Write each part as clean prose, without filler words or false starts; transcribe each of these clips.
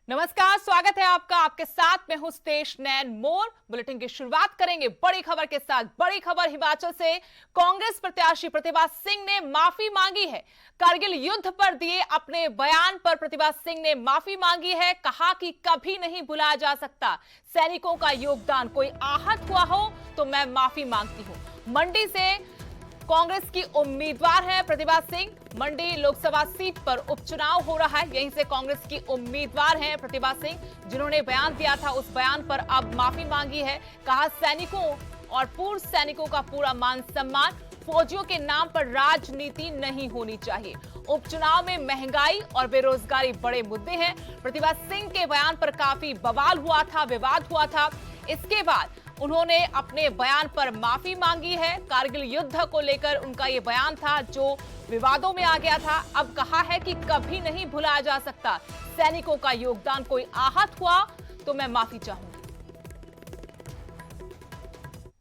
नमस्कार, स्वागत है आपका। आपके साथ में हूं स्टेश नैन मोर। बुलेटिन की शुरुआत करेंगे बड़ी खबर के साथ। बड़ी खबर हिमाचल से। कांग्रेस प्रत्याशी प्रतिभा सिंह ने माफी मांगी है। कारगिल युद्ध पर दिए अपने बयान पर प्रतिभा सिंह ने माफी मांगी है। कहा कि कभी नहीं भुलाया जा सकता सैनिकों का योगदान। कोई आहत हुआ हो तो मैं माफी मांगती हूं। मंडी से कांग्रेस की उम्मीदवार है प्रतिभा सिंह। मंडी लोकसभा सीट पर उपचुनाव हो रहा है, यहीं से कांग्रेस की उम्मीदवार हैं प्रतिभा सिंह, जिन्होंने बयान दिया था। उस बयान पर अब माफी मांगी है। कहा सैनिकों और पूर्व सैनिकों का पूरा मान सम्मान, फौजियों के नाम पर राजनीति नहीं होनी चाहिए। उपचुनाव में महंगाई और बेरोजगारी बड़े मुद्दे हैं। प्रतिभा सिंह के बयान पर काफी बवाल हुआ था, विवाद हुआ था। इसके बाद उन्होंने अपने बयान पर माफी मांगी है। कारगिल युद्ध को लेकर उनका ये बयान था जो विवादों में आ गया था। अब कहा है कि कभी नहीं भुलाया जा सकता सैनिकों का योगदान। कोई आहत हुआ तो मैं माफी चाहूंगी।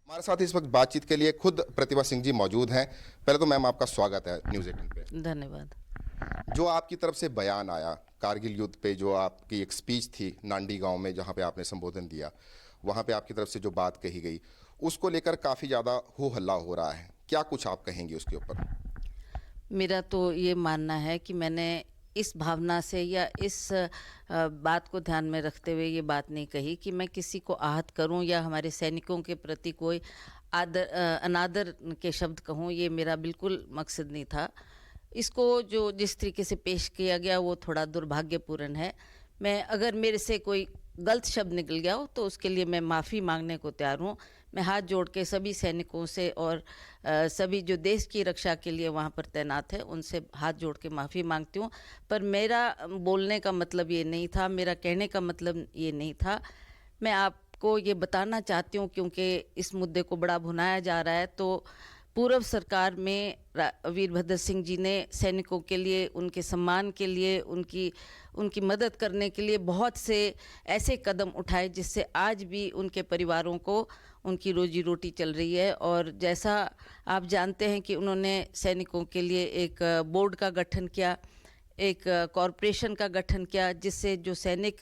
हमारे साथ इस वक्त बातचीत के लिए खुद प्रतिभा सिंह जी मौजूद हैं। पहले तो मैम आपका स्वागत है न्यूज़ 18 पे। धन्यवाद। जो आपकी तरफ से बयान आया कारगिल युद्ध पे, जो आपकी एक स्पीच थी नांडी गांव में जहां पे आपने संबोधन दिया, वहां पे आपकी तरफ से जो बात कही गई, उसको लेकर काफ़ी ज़्यादा हो हल्ला हो रहा है। क्या कुछ आप कहेंगे उसके ऊपर? मेरा तो ये मानना है कि मैंने इस भावना से या इस बात को ध्यान में रखते हुए ये बात नहीं कही कि मैं किसी को आहत करूं या हमारे सैनिकों के प्रति कोई अनादर के शब्द कहूं। ये मेरा बिल्कुल मकसद नहीं था। इसको जो जिस तरीके से पेश किया गया वो थोड़ा दुर्भाग्यपूर्ण है। मैं अगर मेरे से कोई गलत शब्द निकल गया हो तो उसके लिए मैं माफ़ी मांगने को तैयार हूँ। मैं हाथ जोड़ के सभी सैनिकों से और सभी जो देश की रक्षा के लिए वहाँ पर तैनात है उनसे हाथ जोड़ के माफ़ी मांगती हूँ। पर मेरा बोलने का मतलब ये नहीं था, मेरा कहने का मतलब ये नहीं था। मैं आपको ये बताना चाहती हूँ क्योंकि इस मुद्दे को बड़ा भुनाया जा रहा है। तो पूर्व सरकार में वीरभद्र सिंह जी ने सैनिकों के लिए, उनके सम्मान के लिए, उनकी मदद करने के लिए बहुत से ऐसे कदम उठाए जिससे आज भी उनके परिवारों को उनकी रोजी रोटी चल रही है। और जैसा आप जानते हैं कि उन्होंने सैनिकों के लिए एक बोर्ड का गठन किया, एक कॉरपोरेशन का गठन किया, जिससे जो सैनिक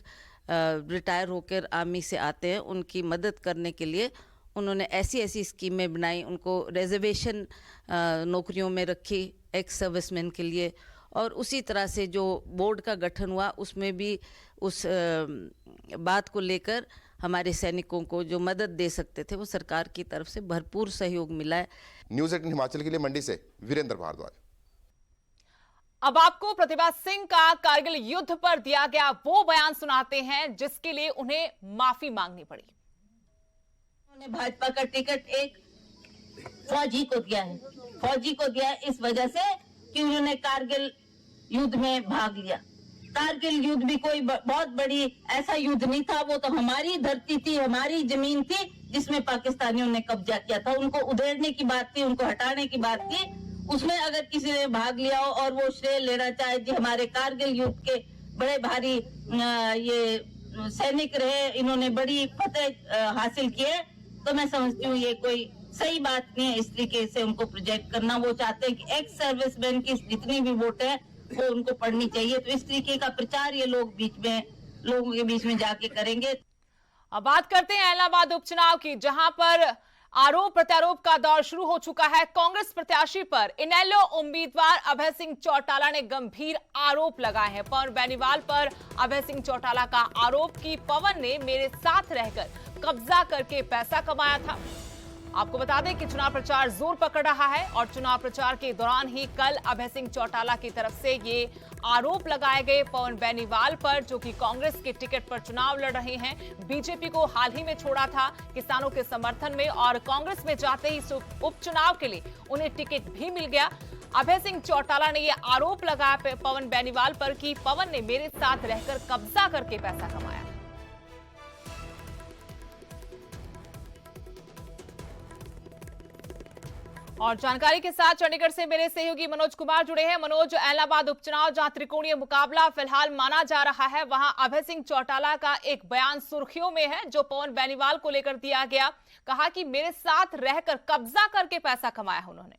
रिटायर होकर आर्मी से आते हैं उनकी मदद करने के लिए उन्होंने ऐसी ऐसी स्कीमें बनाई। उनको रिजर्वेशन नौकरियों में रखी एक्स सर्विसमैन के लिए। और उसी तरह से जो बोर्ड का गठन हुआ उसमें भी उस बात को लेकर हमारे सैनिकों को जो मदद दे सकते थे वो सरकार की तरफ से भरपूर सहयोग मिला है। न्यूज़ 18 हिमाचल के लिए मंडी से वीरेंद्र भारद्वाज। अब आपको प्रतिभा सिंह का कारगिल युद्ध पर दिया गया वो बयान सुनाते हैं जिसके लिए उन्हें माफी मांगनी पड़ी। उन्होंने भाजपा का टिकट एक फौजी को दिया है। फौजी को दिया है इस वजह से कि उन्होंने कारगिल युद्ध में भाग लिया। कारगिल युद्ध भी कोई बहुत बड़ी ऐसा युद्ध नहीं था। वो तो हमारी धरती थी, हमारी जमीन थी जिसमें पाकिस्तानियों ने कब्जा किया था। उनको उधेड़ने की बात थी, उनको हटाने की बात थी। उसमें अगर किसी ने भाग लिया हो और वो श्रेय लेना चाहे जी हमारे कारगिल युद्ध के बड़े भारी ये सैनिक रहे, इन्होंने बड़ी फतेह हासिल की है, तो मैं समझती हूँ ये कोई सही बात नहीं है इस तरीके से उनको प्रोजेक्ट करना। वो चाहते हैं कि एक्स सर्विसमैन की जितनी भी वोट है वो उनको पढ़नी चाहिए। तो इस तरीके का प्रचार ये लोगों के बीच में जाके करेंगे। अब बात करते हैं इलाहाबाद उपचुनाव की, जहां पर आरोप प्रत्यारोप का दौर शुरू हो चुका है। कांग्रेस प्रत्याशी पर इनेलो उम्मीदवार अभय सिंह चौटाला ने गंभीर आरोप लगाए हैं। पवन बेनीवाल पर अभय सिंह चौटाला का आरोप कि पवन ने मेरे साथ रहकर कब्जा करके पैसा कमाया था। आपको बता दें कि चुनाव प्रचार जोर पकड़ रहा है और चुनाव प्रचार के दौरान ही कल अभय सिंह चौटाला की तरफ से ये आरोप लगाए गए पवन बेनीवाल पर, जो कि कांग्रेस के टिकट पर चुनाव लड़ रहे हैं। बीजेपी को हाल ही में छोड़ा था किसानों के समर्थन में और कांग्रेस में जाते ही उपचुनाव के लिए उन्हें टिकट भी मिल गया। अभय सिंह चौटाला ने यह आरोप लगाया पवन बेनीवाल पर कि पवन ने मेरे साथ रहकर कब्जा करके पैसा कमाया। और जानकारी के साथ चंडीगढ़ से मेरे सहयोगी मनोज कुमार जुड़े हैं। मनोज, इलाहाबाद उपचुनाव जहां त्रिकोणीय मुकाबला फिलहाल माना जा रहा है, वहां अभय सिंह चौटाला का एक बयान सुर्खियों में है जो पवन बेनीवाल को लेकर दिया गया। कहा कि मेरे साथ रहकर कब्जा करके पैसा कमाया उन्होंने।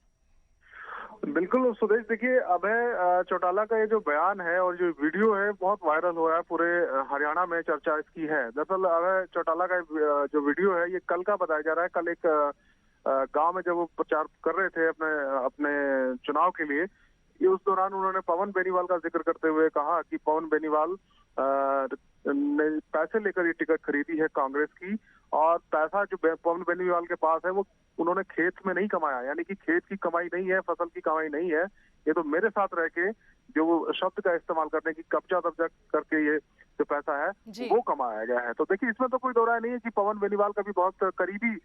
बिल्कुल सुदेश, देखिए अभय चौटाला का ये जो बयान है और जो वीडियो है बहुत वायरल हो रहा है, पूरे हरियाणा में चर्चा इसकी है। दरअसल अभय चौटाला का जो वीडियो है ये कल का बताया जा रहा है। कल एक गांव में जब वो प्रचार कर रहे थे अपने अपने चुनाव के लिए, ये उस दौरान उन्होंने पवन बेनीवाल का जिक्र करते हुए कहा कि पवन बेनीवाल ने पैसे लेकर ये टिकट खरीदी है कांग्रेस की, और पैसा जो पवन बेनीवाल के पास है वो उन्होंने खेत में नहीं कमाया, यानी कि खेत की कमाई नहीं है, फसल की कमाई नहीं है, ये तो मेरे साथ रह के जो वो शब्द का इस्तेमाल करने की कब्जा दब्जा करके ये जो पैसा है वो कमाया गया है। तो देखिए इसमें तो कोई दो राय नहीं है कि पवन बेनीवाल का भी बहुत करीबी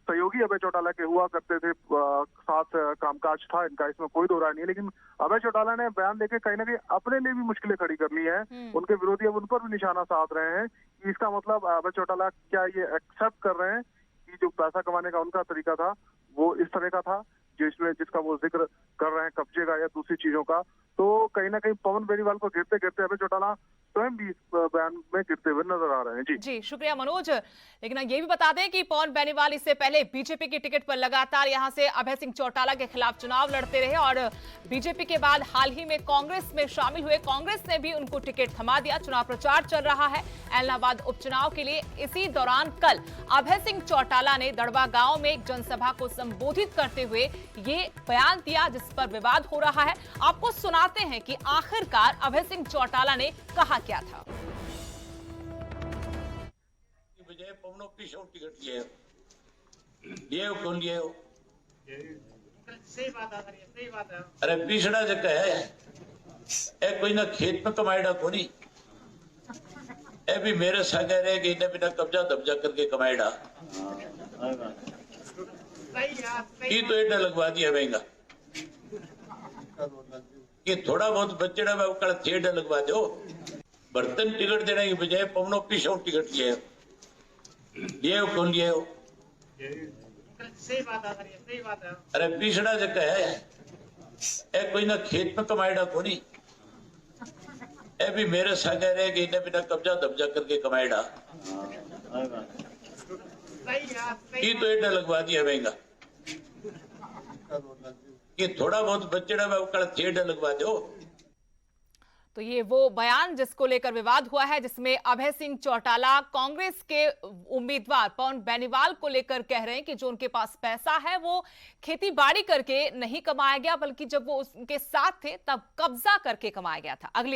सहयोगी अभय चौटाला के हुआ करते थे, साथ कामकाज था इनका, इसमें कोई दो राय नहीं है। लेकिन अभय चौटाला ने बयान देके कहीं ना कहीं अपने लिए भी मुश्किलें खड़ी कर ली है। उनके विरोधी अब उन पर भी निशाना साध रहे हैं कि इसका मतलब अभय चौटाला क्या ये एक्सेप्ट कर रहे हैं कि जो पैसा कमाने का उनका तरीका था वो इस तरह का था, जो इसमें जिसका वो जिक्र कर रहे हैं कब्जे का या दूसरी चीजों का। तो कहीं ना कहीं पवन बेनीवाल को घेरते घेरते अभय चौटाला स्वयं भी इस बयान में गिरते हुए नजर आ रहे हैं। जी शुक्रिया मनोज। लेकिन ये भी बता दें कि पवन बेनीवाल इससे पहले बीजेपी की टिकट पर लगातार यहां से अभय सिंह चौटाला के खिलाफ चुनाव लड़ते रहे, और बीजेपी के बाद हाल ही में कांग्रेस में शामिल हुए। कांग्रेस ने भी उनको टिकट थमा दिया। चुनाव प्रचार चल रहा है एलनाबाद उपचुनाव के लिए। इसी दौरान कल अभय सिंह चौटाला ने दड़वा गांव में एक जनसभा को संबोधित करते हुए ये बयान दिया, जिस पर विवाद हो रहा है। आपको सुनाते हैं कि आखिरकार अभय सिंह चौटाला ने कहा क्या था। बजाय पवनों पीछे टिकट लिए हो कौन लिए हो? सही बात है। अरे पिछड़ा जगह है ए, कोई ना खेत में कमाएगा कोनी, ए भी मेरे सागे रह गई ने बिना कब्जा दब्जा करके कमाएगा। ये तो एडा लगवा दिया महंगा, ये थोड़ा बहुत बच्चेड़ा में कल थेड़ा लगवा दो। बर्तन टिकट देने की बजाय पवनों पीछे टिकट लिए हो कौन लिए हो? सही बात है। अरे पिछड़ा जगह है ए, कोई ना खेत में कमाएगा कोनी, ए भी मेरे सागे रह गई ने बिना कब्जा दब्जा करके कमाएगा। ये तो एडा लगवा दिया महंगा, ये थोड़ा बहुत बच्चेड़ा में कल थेड़ा लगवा दो। तो ये वो बयान जिसको लेकर विवाद हुआ है, जिसमें अभय सिंह चौटाला कांग्रेस के उम्मीदवार पवन बेनीवाल को लेकर कह रहे हैं कि जो उनके पास पैसा है वो खेती बाड़ी करके नहीं कमाया गया, बल्कि जब वो उनके साथ थे तब कब्जा करके कमाया गया था। अगली